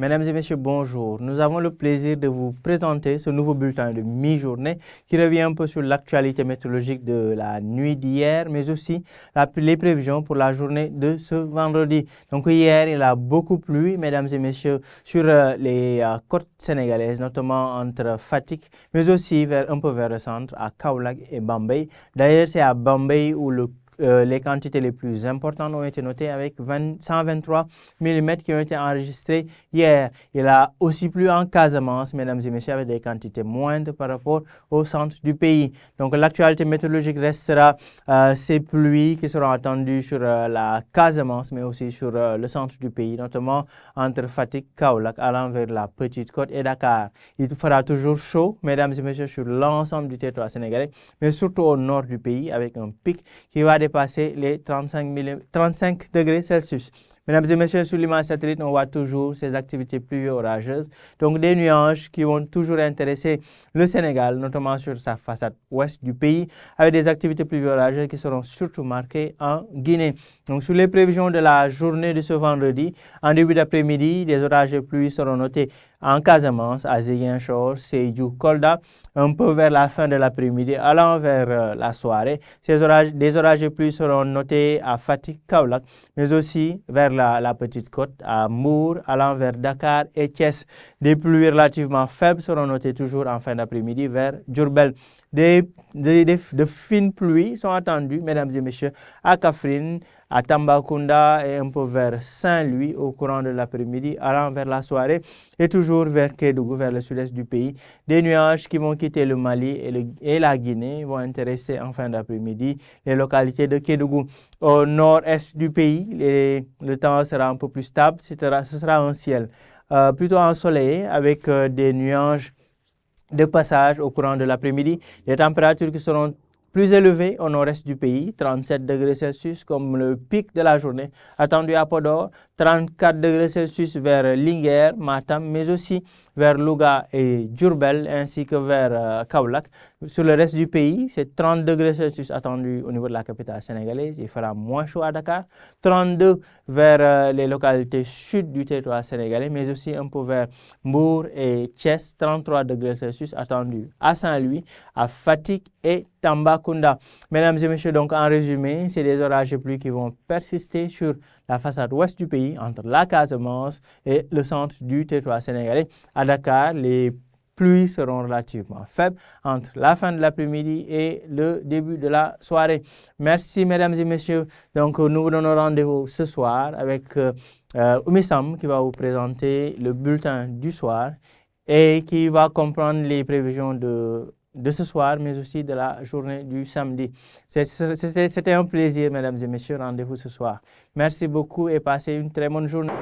Mesdames et messieurs, bonjour. Nous avons le plaisir de vous présenter ce nouveau bulletin de mi-journée qui revient un peu sur l'actualité météorologique de la nuit d'hier, mais aussi les prévisions pour la journée de ce vendredi. Donc hier, il a beaucoup plu, mesdames et messieurs, sur les côtes sénégalaises, notamment entre Fatick, mais aussi un peu vers le centre, à Kaolack et Bambey. D'ailleurs, c'est à Bambey où les quantités les plus importantes ont été notées avec 123 mm qui ont été enregistrés hier. Il a aussi plu en Casamance, mesdames et messieurs, avec des quantités moindres par rapport au centre du pays. Donc l'actualité météorologique restera ces pluies qui seront attendues sur la Casamance, mais aussi sur le centre du pays, notamment entre Fatick, Kaolack, allant vers la Petite Côte et Dakar. Il fera toujours chaud, mesdames et messieurs, sur l'ensemble du territoire sénégalais, mais surtout au nord du pays, avec un pic qui va dépasser les 35 degrés Celsius. Mesdames et messieurs, sur l'image satellite, on voit toujours ces activités pluvio-orageuses. Donc, des nuages qui vont toujours intéresser le Sénégal, notamment sur sa façade ouest du pays, avec des activités pluvio-orageuses qui seront surtout marquées en Guinée. Donc, sur les prévisions de la journée de ce vendredi, en début d'après-midi, des orages de pluie seront notés en Casamance, à Ziguinchor, Sédhiou, Kolda, un peu vers la fin de l'après-midi, allant vers la soirée. Des orages de pluie seront notés à Fatick, Kaolack, mais aussi vers la Petite Côte, à Mbour, allant vers Dakar et Thiès. Des pluies relativement faibles seront notées toujours en fin d'après-midi vers Diourbel. De fines pluies sont attendues, mesdames et messieurs, à Kaffrine, à Tambacounda et un peu vers Saint-Louis au courant de l'après-midi, allant vers la soirée et toujours vers Kédougou, vers le sud-est du pays. Des nuages qui vont quitter le Mali et la Guinée vont intéresser en fin d'après-midi les localités de Kédougou. Au nord-est du pays, le temps sera un peu plus stable, ce sera un ciel plutôt ensoleillé avec des nuages de passage au courant de l'après-midi. Les températures qui seront plus élevées au nord-est du pays, 37 degrés Celsius comme le pic de la journée, attendu à Podor, 34 degrés Celsius vers Linguère, Matam, mais aussi vers Louga et Diourbel, ainsi que vers Kaolack. Sur le reste du pays, c'est 30 degrés Celsius attendu au niveau de la capitale sénégalaise. Il fera moins chaud à Dakar, 32 vers les localités sud du territoire sénégalais, mais aussi un peu vers Mbour et Thiès, 33 degrés Celsius attendu à Saint-Louis, à Fatick et Tambacounda. Mesdames et messieurs, donc en résumé, c'est des orages de pluie qui vont persister sur la façade ouest du pays, entre la Casamance et le centre du territoire sénégalais. À Dakar, les pluies seront relativement faibles entre la fin de l'après-midi et le début de la soirée. Merci, mesdames et messieurs. Donc, nous vous donnons rendez-vous ce soir avec Oumy-Sam qui va vous présenter le bulletin du soir et qui va comprendre les prévisions de ce soir, mais aussi de la journée du samedi. C'était un plaisir, mesdames et messieurs. Rendez-vous ce soir. Merci beaucoup et passez une très bonne journée.